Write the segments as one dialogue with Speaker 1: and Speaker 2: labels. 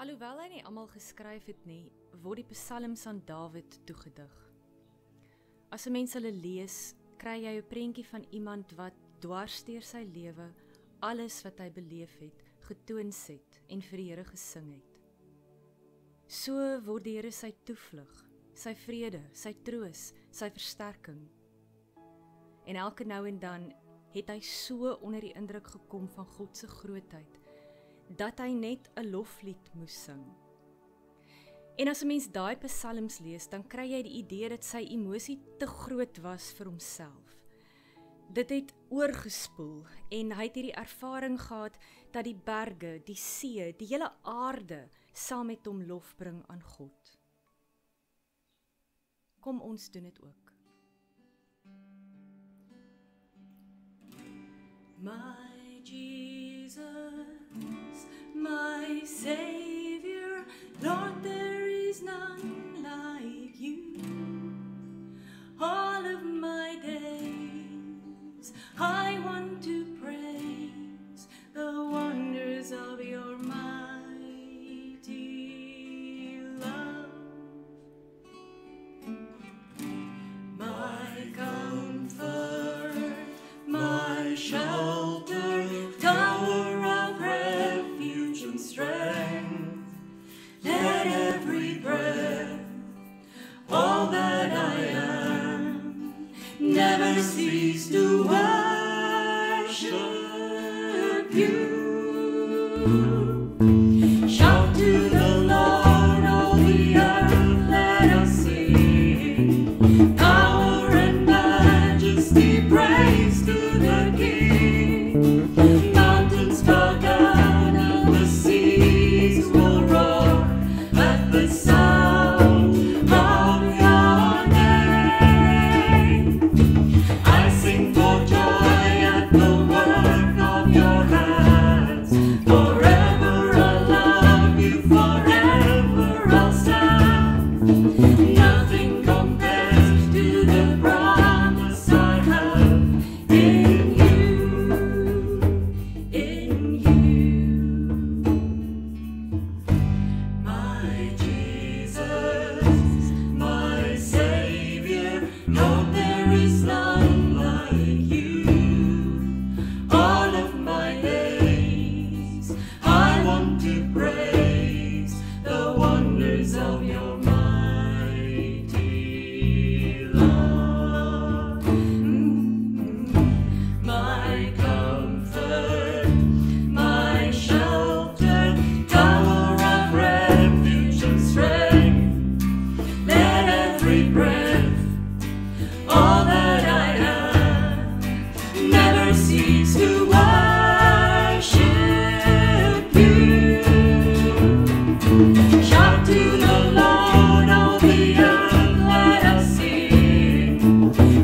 Speaker 1: Alhoewel hy nie almal geskryf het nie, word die psalms aan Dawid toegedig. As 'n mens hulle lees, kry jy 'n prentjie van iemand wat dwars deur sy lewe alles wat hy beleef het, getoons het en vir die Here gesing het. So word die Here sy toevlug, sy vrede, sy troos, sy versterking. En elke nou en dan het hy so onder die indruk gekom van God se grootheid, dat hy net 'n loflied moes sing. En as 'n mens daai psalms lees, dan kry jy die idee dat sy emosie te groot was vir homself. Dit het oorgespoel en hy het hierdie ervaring gehad dat die berge, die see, die hele aarde saam met hom lof bring aan God. Kom ons doen dit ook. My Jesus, my Savior, Lord, there is none like you. All of my days, I want to praise the wonders of your mighty love. My comfort, my shelter, tower of refuge and strength. Let every breath, all that I am, never cease to worship you. Shout to the Lord, all the earth, let us sing. Power and majesty, praise to the King. Mountains bow down and the seas will roar at the sound of your name. I sing for joy at the work of your hands. Forever I'll love you, forever I'll stand. Nothing compares to the promise I have in you, in you. My Jesus, my Savior, Lord, there is none like you. All of my days, I want to praise the wonders of your mighty love. My comfort, my shelter, tower of refuge and strength. Let every breath, all that I am, never cease to worship you. Shout to the Lord, all the earth, let us sing.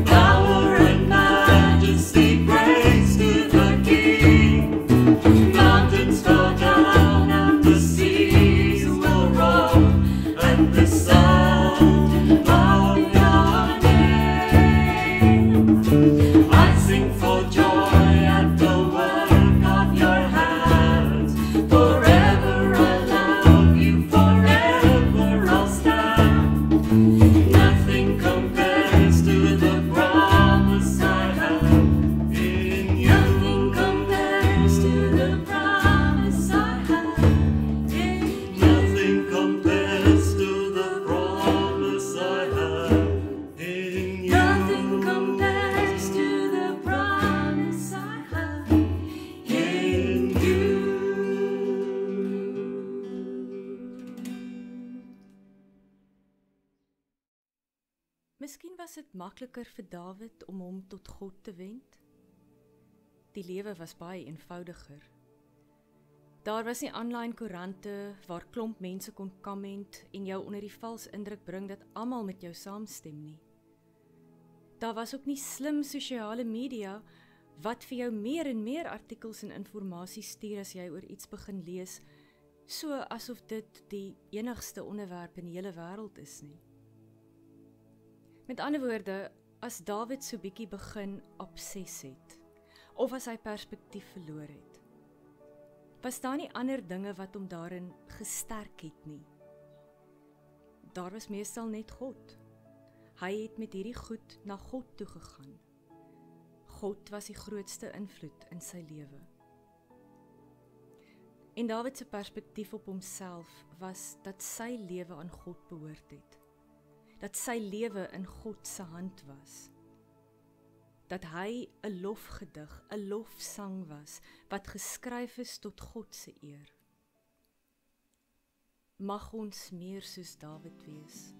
Speaker 1: Power and majesty, praise to the King. Mountains bow down and the seas will roar at the sound of your name. I sing for joy at the work of your hands. Forever I'll love you, forever I'll stand. Nothing compares to the promise I have in you. Nothing compares to the promise I have in you. Nothing compares to the promise I have in you. Nothing compares to the promise I have in you. Miskien was dit makliker vir Dawid om hom tot God te wend. Die lewe was baie eenvoudiger. Daar was nie aanlyn koerante waar klomp mense kon comment en jou onder die vals indruk bring dat almal met jou saamstem nie. Daar was ook nie slim sosiale media wat vir jou meer en meer artikels en inligting stuur as jy oor iets begin lees, so asof dit die enigste onderwerp in die hele wêreld is nie. Met ander woorde, as Dawid so bietjie begin obses het, of as hy perspektief verloor het, was daar nie ander dinge wat hom daarin gesterk het nie. Daar was meestal net God. Hy het met hierdie goed na God toe gegaan. God was die grootste invloed in sy lewe. En Dawid se perspektief op homself was dat sy lewe aan God behoort het. Dat sy lewe in God se hand was. Dat hy 'n lofgedig, 'n lofsang was, wat geskryf is tot God se eer. Mag ons meer soos Dawid wees.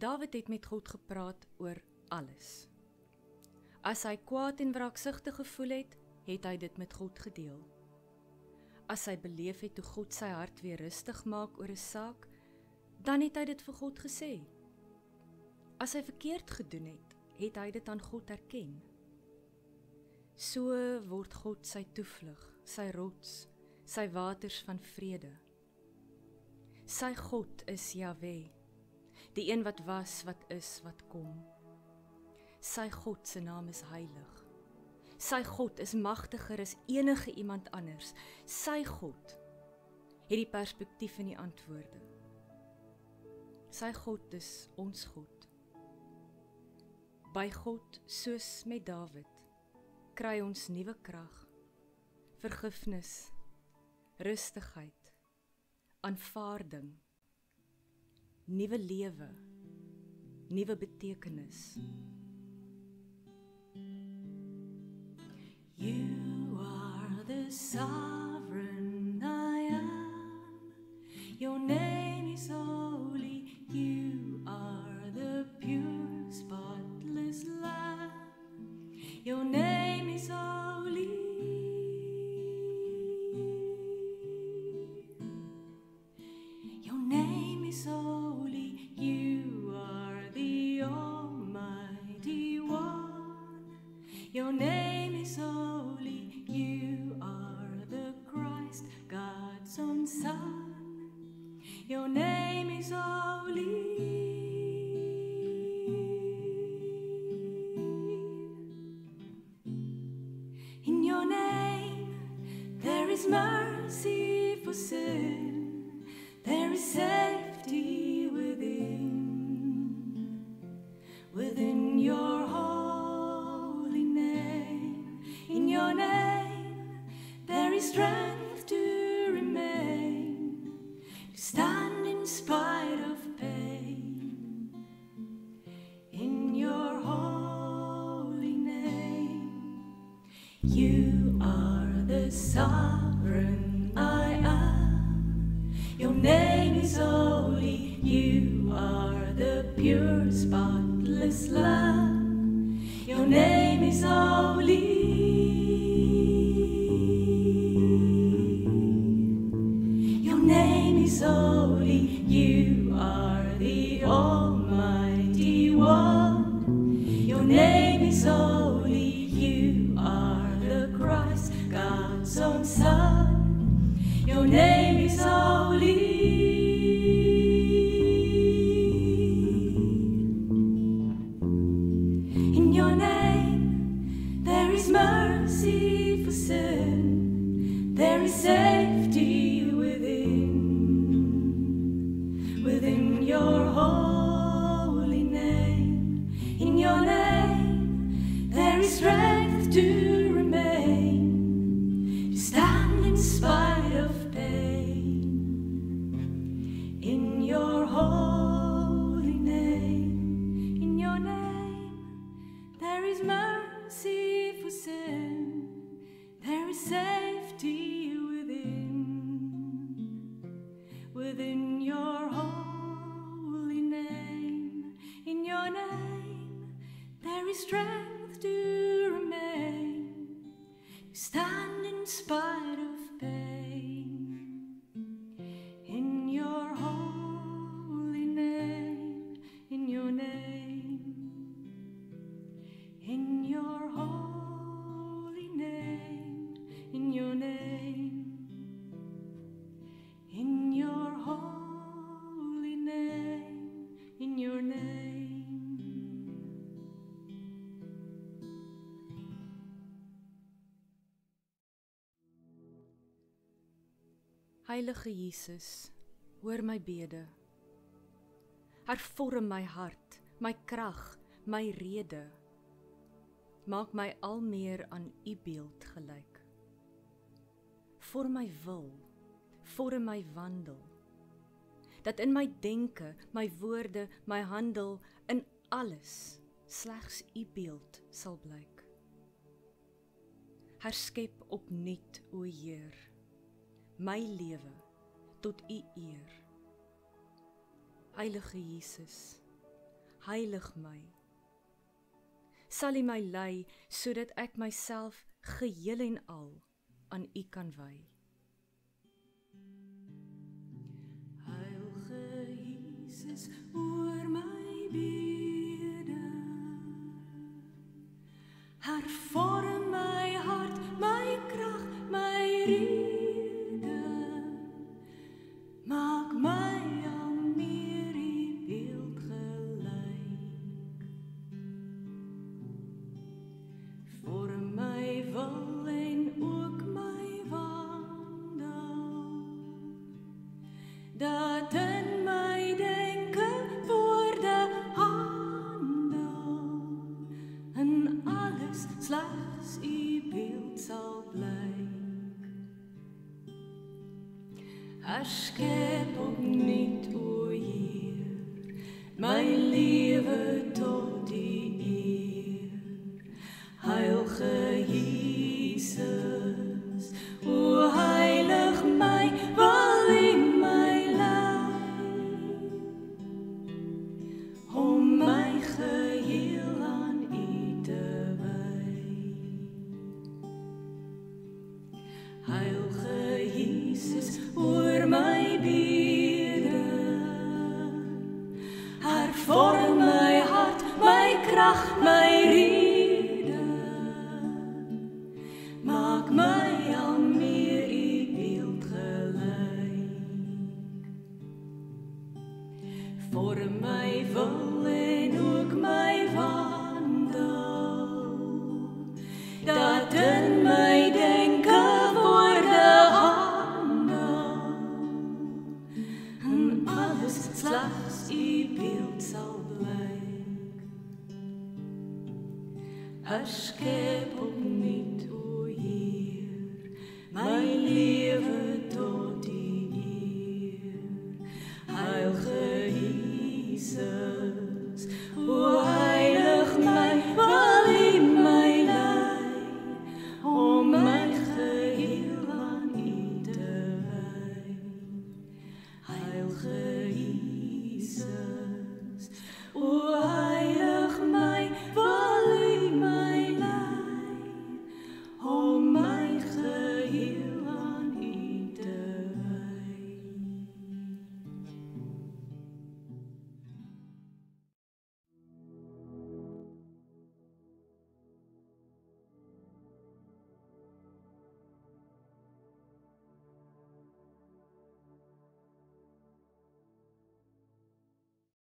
Speaker 1: Dawid het met God gepraat oor alles. As hy kwaad en wraaksugtig gevoel het, het hy dit met God gedeel. As hy beleef het hoe God sy hart weer rustig maak oor 'n saak, dan het hy dit vir God gesê. As hy verkeerd gedoen het, het hy dit aan God erken. So word God sy toevlug, sy rots, sy waters van vrede. Sy God is Jahwe, die een wat was, wat is, wat kom. Sy God se naam is heilig. Sy God is magtiger as enige iemand anders. Sy God het die perspektief en die antwoorde. Sy God is ons God. By God, soos met Dawid, kry ons nuwe krag, vergifnis, rustigheid, aanvaarding, nuwe lewe, nuwe betekenis. You are the sovereign I am. Your name is holy. You are the pure, spotless Lamb. Your name is holy. Your name is holy. You are the Almighty One. Your name is holy. You are the Christ, God's own Son. Your name is holy. In your name there is mercy for sin. There there is safety within your holy name. In your name, there is strength to remain, to stand in spite of pain. In your holy name, you are the sovereign I am. Your name is holy, you are the pure, spotless Lamb. Your name is holy. Your name is holy, you are the Almighty One. Your name is holy, you are the Christ, God's own Son. Your name is holy. In your name, there is mercy for sin. There is safety within your holy name. In your name, there is strength to remain, to stand in spite of pain. In your holy name, in your name, there is mercy for sin. There is safety within your holy name. In your name, there is strength to remain, to stand in spite of pain. In your holy name, in your name, in your holy name, in your name, in your holy name, in your name. Heilige Jesus, hoor my bede. Hervorm my hart, my krag, my rede. Maak my al meer aan U beeld gelyk. Vorm my wil, vorm my wandel, dat in my denke, my woorde, my handel, in alles slegs U beeld sal blyk. Herskep opnuut, o Heer, my lewe tot U eer. Heilige Jesus, heilig my. Sal U my lei, sodat ek myself geheel en al aan U kan wy. Heilige Jesus, hoor my bede. Hervorm my hart, my krag, my rede. Maak my al meer U beeld gelyk. Vorm my wil en ook my wandel, dat in my denke, woorde, handel, in alles slegs U beeld sal blyk. Herskep opnuut, o Heer, my lewe tot U eer. Heilige Jesus, o heilig my, wil U my lei, om my geheel aan U te wy. Heilige Jesus, hoor my bede. Hervorm my hart, my krag, my rede. Maak my al meer U beeld gelyk. Vorm my wil en ook my wandel, dat in my denke, woorde, handel, in herskep opnuut, o Heer, my lewe